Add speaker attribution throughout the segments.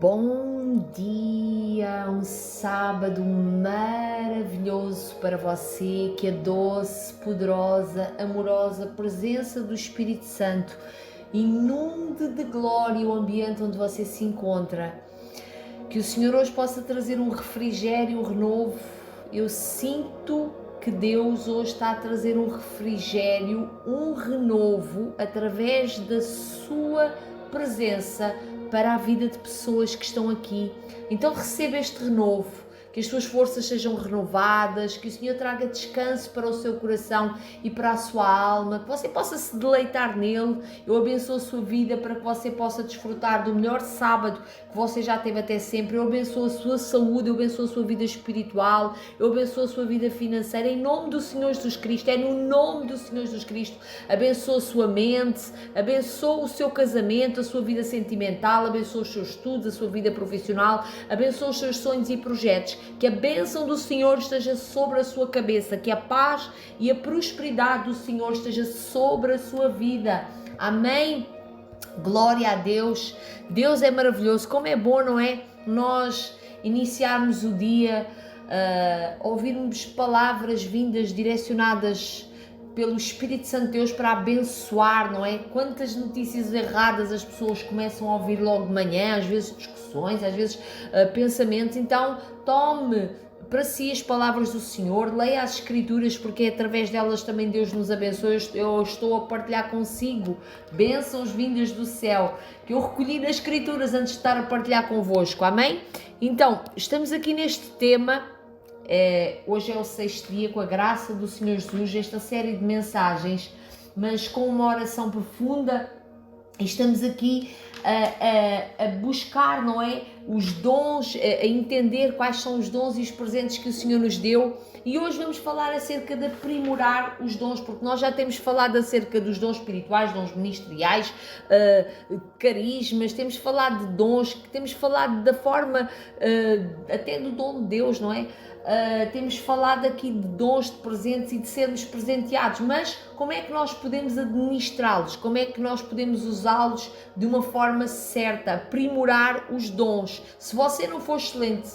Speaker 1: Bom dia, um sábado maravilhoso para você, que a doce, poderosa, amorosa presença do Espírito Santo inunde de glória o ambiente onde você se encontra. Que o Senhor hoje possa trazer um refrigério, um renovo. Eu sinto que Deus hoje está a trazer um refrigério, um renovo através da sua presença para a vida de pessoas que estão aqui. Então receba este renovo, que as suas forças sejam renovadas, que o Senhor traga descanso para o seu coração e para a sua alma, que você possa se deleitar nele. Eu abençoo a sua vida para que você possa desfrutar do melhor sábado que você já teve até sempre. Eu abençoo a sua saúde, eu abençoo a sua vida espiritual, eu abençoo a sua vida financeira, em nome do Senhor Jesus Cristo. É no nome do Senhor Jesus Cristo. Abençoo a sua mente, abençoo o seu casamento, a sua vida sentimental, abençoo os seus estudos, a sua vida profissional, abençoo os seus sonhos e projetos. Que a bênção do Senhor esteja sobre a sua cabeça, que a paz e a prosperidade do Senhor esteja sobre a sua vida. Amém? Glória a Deus. Deus é maravilhoso. Como é bom, não é? Nós iniciarmos o dia, ouvirmos palavras vindas, direcionadas pelo Espírito Santo de Deus para abençoar, não é? Quantas notícias erradas as pessoas começam a ouvir logo de manhã, às vezes discussões, às vezes pensamentos. Então tome para si as palavras do Senhor, leia as Escrituras, porque é através delas também Deus nos abençoa. Eu estou a partilhar consigo bênçãos vindas do céu, que eu recolhi nas Escrituras antes de estar a partilhar convosco, amém? Então, estamos aqui neste tema. Hoje é o 6º dia, com a graça do Senhor Jesus, esta série de mensagens, mas com uma oração profunda. Estamos aqui a buscar, não é? Os dons, a entender quais são os dons e os presentes que o Senhor nos deu. E hoje vamos falar acerca de aprimorar os dons, porque nós já temos falado acerca dos dons espirituais, dons ministeriais, carismas, temos falado de dons, temos falado da forma, até do dom de Deus, não é? Temos falado aqui de dons, de presentes e de sermos presenteados, mas como é que nós podemos administrá-los? Como é que nós podemos usá-los de uma forma certa, aprimorar os dons? Se você não for excelente,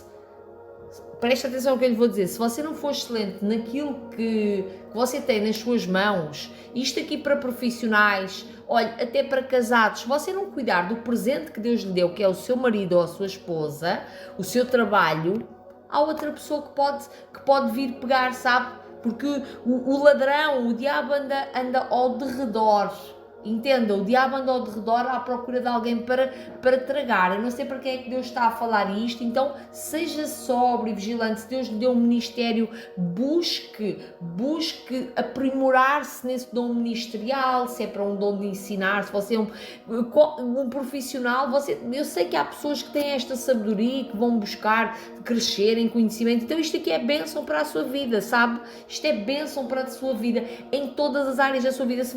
Speaker 1: preste atenção ao que eu lhe vou dizer, se você não for excelente naquilo que você tem nas suas mãos, isto aqui para profissionais, olha, até para casados, se você não cuidar do presente que Deus lhe deu, que é o seu marido ou a sua esposa, o seu trabalho, há outra pessoa que pode vir pegar, sabe? Porque o ladrão, o diabo anda ao derredor. Entenda, o diabo anda ao derredor à procura de alguém para tragar. Eu não sei para quem é que Deus está a falar isto, então seja sóbrio e vigilante. Se Deus lhe deu um ministério, busque aprimorar-se nesse dom ministerial, se é para um dom de ensinar, se você é um profissional, eu sei que há pessoas que têm esta sabedoria e que vão buscar crescer em conhecimento. Então isto aqui é bênção para a sua vida, sabe? Isto é bênção para a sua vida, em todas as áreas da sua vida. Se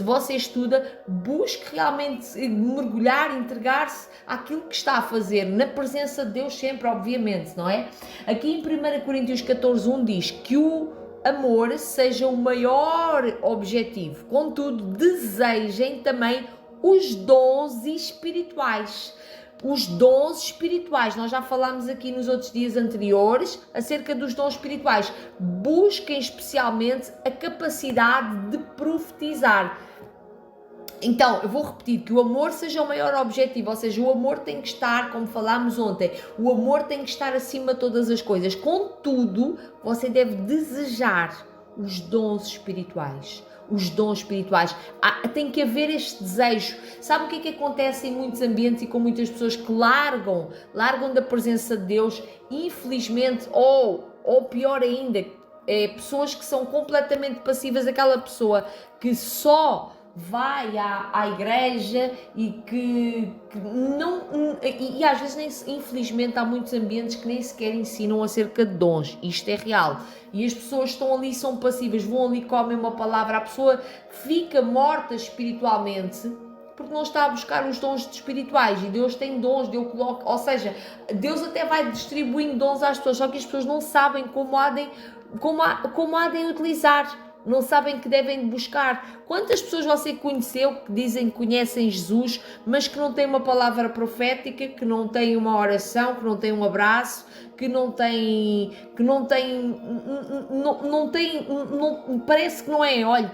Speaker 1: você estuda, busque realmente mergulhar, entregar-se àquilo que está a fazer, na presença de Deus sempre, obviamente, não é? Aqui em 1 Coríntios 14:1 diz que o amor seja o maior objetivo, contudo, desejem também os dons espirituais. Os dons espirituais, nós já falámos aqui nos outros dias anteriores acerca dos dons espirituais. Busquem especialmente a capacidade de profetizar. Então, eu vou repetir, que o amor seja o maior objetivo, ou seja, o amor tem que estar, como falámos ontem, o amor tem que estar acima de todas as coisas. Contudo, você deve desejar os dons espirituais. Os dons espirituais. Tem que haver este desejo. Sabe o que é que acontece em muitos ambientes e com muitas pessoas que largam da presença de Deus, infelizmente, ou pior ainda, pessoas que são completamente passivas, aquela pessoa que só vai à igreja e que não, e às vezes infelizmente há muitos ambientes que nem sequer ensinam acerca de dons. Isto é real, e as pessoas estão ali, são passivas, vão ali, comem uma palavra, a pessoa fica morta espiritualmente porque não está a buscar os dons espirituais. E Deus tem dons, Deus coloca, ou seja, Deus até vai distribuindo dons às pessoas, só que as pessoas não sabem como há de utilizar não sabem que devem buscar. Quantas pessoas você conheceu que dizem que conhecem Jesus, mas que não têm uma palavra profética, que não têm uma oração, que não têm um abraço, parece que não é, olha,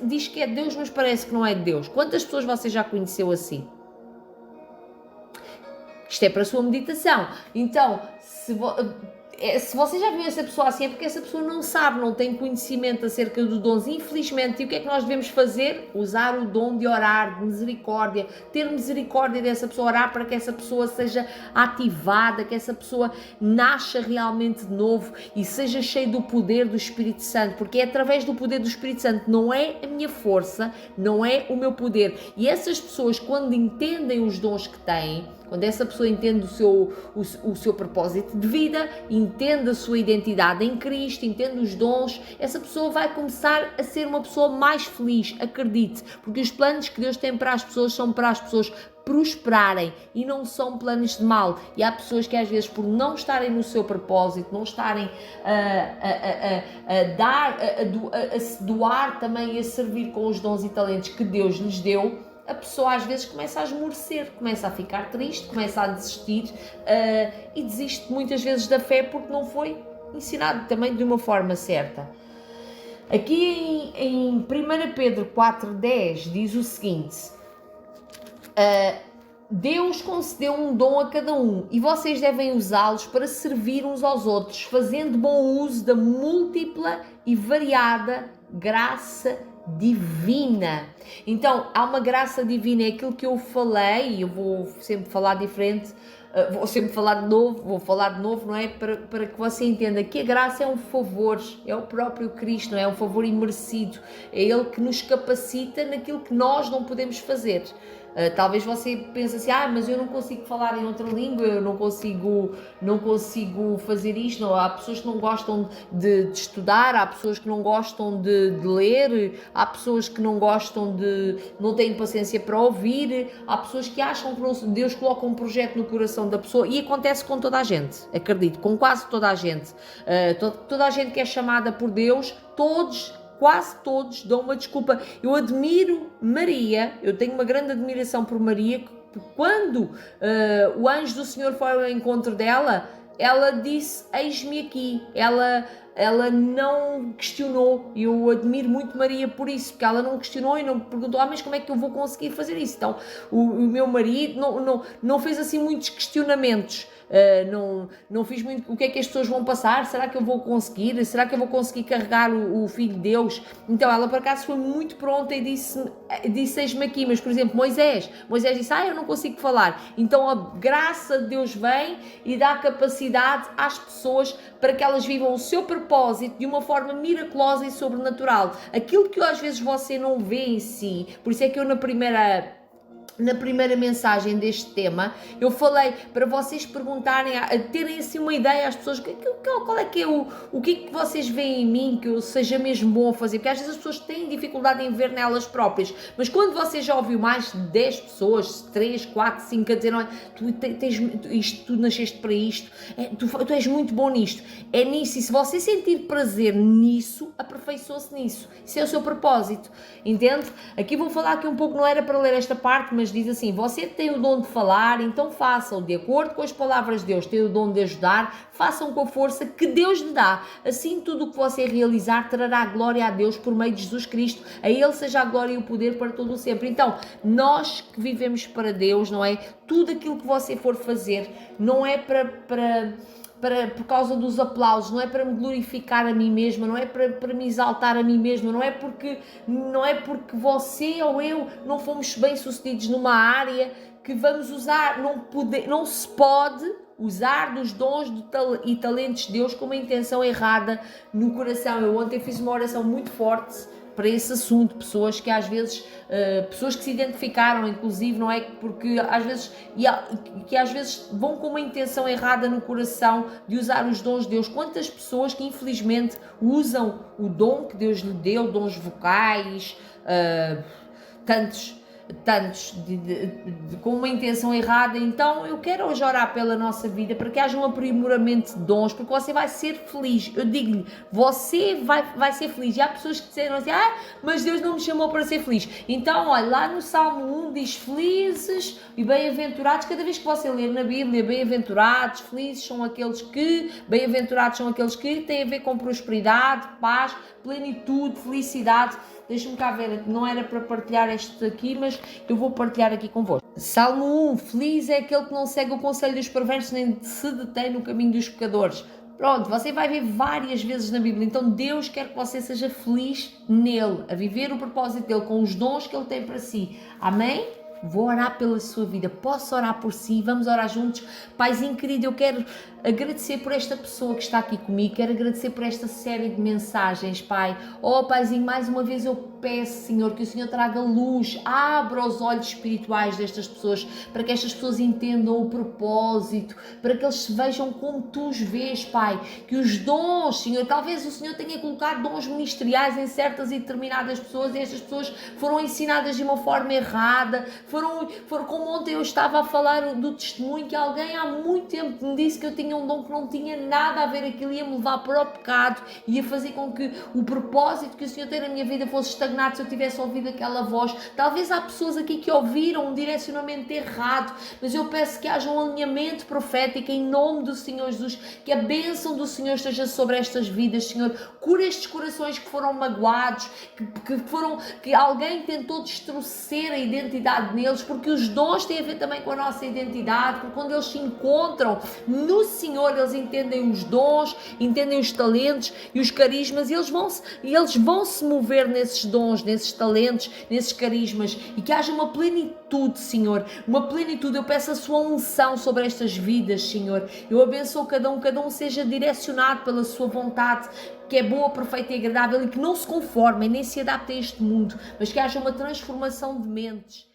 Speaker 1: diz que é de Deus, mas parece que não é de Deus. Quantas pessoas você já conheceu assim? Isto é para a sua meditação. Então, se você já viu essa pessoa assim, é porque essa pessoa não sabe, não tem conhecimento acerca dos dons, infelizmente. E o que é que nós devemos fazer? Usar o dom de orar, de misericórdia, ter misericórdia dessa pessoa, orar para que essa pessoa seja ativada, que essa pessoa nasça realmente de novo e seja cheia do poder do Espírito Santo, porque é através do poder do Espírito Santo, não é a minha força, não é o meu poder. E essas pessoas, quando entendem os dons que têm, quando essa pessoa entende o seu propósito de vida, entende a sua identidade em Cristo, entende os dons, essa pessoa vai começar a ser uma pessoa mais feliz, acredite, porque os planos que Deus tem para as pessoas são para as pessoas prosperarem e não são planos de mal. E há pessoas que às vezes, por não estarem no seu propósito, não estarem a se doar também e a servir com os dons e talentos que Deus lhes deu, a pessoa às vezes começa a esmorecer, começa a ficar triste, começa a desistir e desiste muitas vezes da fé porque não foi ensinado também de uma forma certa. Aqui em 1 Pedro 4,10 diz o seguinte: Deus concedeu um dom a cada um e vocês devem usá-los para servir uns aos outros, fazendo bom uso da múltipla e variada graça divina. Então, há uma graça divina, é aquilo que eu falei, eu vou sempre falar diferente, vou sempre falar de novo, não é? Para que você entenda que a graça é um favor, é o próprio Cristo, não é? É um favor imerecido, é Ele que nos capacita naquilo que nós não podemos fazer. Talvez você pense assim, mas eu não consigo falar em outra língua, eu não consigo fazer isto. Não, há pessoas que não gostam de estudar, há pessoas que não gostam de ler, há pessoas que não têm paciência para ouvir, há pessoas que acham que Deus coloca um projeto no coração da pessoa, e acontece com toda a gente, acredito, com quase toda a gente. Toda a gente que é chamada por Deus, quase todos dão uma desculpa. Eu admiro Maria, eu tenho uma grande admiração por Maria, porque quando o anjo do Senhor foi ao encontro dela, ela disse, eis-me aqui. Ela não questionou, e eu admiro muito Maria por isso, porque ela não questionou e não perguntou, mas como é que eu vou conseguir fazer isso? Então, o meu marido não fez assim muitos questionamentos. Não fiz muito, o que é que as pessoas vão passar, será que eu vou conseguir, carregar o Filho de Deus? Então ela por acaso foi muito pronta e disse eis-me aqui. Mas por exemplo Moisés disse, eu não consigo falar. Então a graça de Deus vem e dá capacidade às pessoas para que elas vivam o seu propósito de uma forma miraculosa e sobrenatural, aquilo que às vezes você não vê em si. Por isso é que eu na primeira mensagem deste tema, eu falei para vocês perguntarem, terem assim uma ideia às pessoas, qual é que é o que é que vocês veem em mim que eu seja mesmo bom a fazer, porque às vezes as pessoas têm dificuldade em ver nelas próprias, mas quando você já ouviu mais de 10 pessoas, 3, 4, 5 a dizer, tu nasceste para isto, tu és muito bom nisto, é nisso, e se você sentir prazer nisso, aperfeiçoe-se nisso, isso é o seu propósito, entende? Aqui vou falar aqui um pouco, não era para ler esta parte, mas diz assim, você tem o dom de falar, então faça-o de acordo com as palavras de Deus, tem o dom de ajudar, façam com a força que Deus lhe dá, assim tudo o que você realizar trará glória a Deus por meio de Jesus Cristo, a Ele seja a glória e o poder para todo o sempre. Então, nós que vivemos para Deus, não é? Tudo aquilo que você for fazer, não é por causa dos aplausos, não é para me glorificar a mim mesma, não é para me exaltar a mim mesma, não é porque você ou eu não fomos bem-sucedidos numa área que vamos usar, não se pode usar dos dons e talentos de Deus com uma intenção errada no coração. Eu ontem fiz uma oração muito forte para esse assunto, pessoas que às vezes, pessoas que se identificaram, inclusive, não é? Porque às vezes vão com uma intenção errada no coração de usar os dons de Deus. Quantas pessoas que infelizmente usam o dom que Deus lhe deu, dons vocais, tantos, tantos com uma intenção errada. Então eu quero hoje orar pela nossa vida para que haja um aprimoramento de dons, porque você vai ser feliz. Eu digo-lhe, você vai ser feliz. E há pessoas que disseram assim, mas Deus não me chamou para ser feliz. Então olha, lá no Salmo 1 diz felizes e bem-aventurados. Cada vez que você ler na Bíblia, bem-aventurados, felizes são aqueles que, bem-aventurados são aqueles que têm a ver com prosperidade, paz, plenitude, felicidade. Deixa-me cá ver, não era para partilhar este aqui, mas eu vou partilhar aqui convosco. Salmo 1, feliz é aquele que não segue o conselho dos perversos, nem se detém no caminho dos pecadores. Pronto, você vai ver várias vezes na Bíblia, então Deus quer que você seja feliz nele, a viver o propósito dele, com os dons que ele tem para si. Amém? Vou orar pela sua vida, posso orar por si, vamos orar juntos. Paizinho querido, eu quero agradecer por esta pessoa que está aqui comigo, quero agradecer por esta série de mensagens, Pai. Oh Paizinho, mais uma vez eu peço, Senhor, que o Senhor traga luz, abra os olhos espirituais destas pessoas, para que estas pessoas entendam o propósito, para que eles se vejam como Tu os vês, Pai, que os dons, Senhor, talvez o Senhor tenha colocado dons ministeriais em certas e determinadas pessoas e estas pessoas foram ensinadas de uma forma errada, foram como ontem eu estava a falar do testemunho que alguém há muito tempo me disse que eu tinha um dom que não tinha nada a ver, aquilo ia me levar para o pecado, ia fazer com que o propósito que o Senhor tem na minha vida fosse estagnado se eu tivesse ouvido aquela voz. Talvez há pessoas aqui que ouviram um direcionamento errado, mas eu peço que haja um alinhamento profético em nome do Senhor Jesus, que a bênção do Senhor esteja sobre estas vidas, Senhor. Cura estes corações que foram magoados, que alguém tentou destruir a identidade neles, porque os dons têm a ver também com a nossa identidade, porque quando eles se encontram no Senhor, eles entendem os dons, entendem os talentos e os carismas, e eles vão se mover nesses dons, nesses talentos, nesses carismas, e que haja uma plenitude, Senhor, uma plenitude. Eu peço a sua unção sobre estas vidas, Senhor. Eu abençoo cada um seja direcionado pela sua vontade, que é boa, perfeita e agradável, e que não se conformem nem se adaptem a este mundo, mas que haja uma transformação de mentes.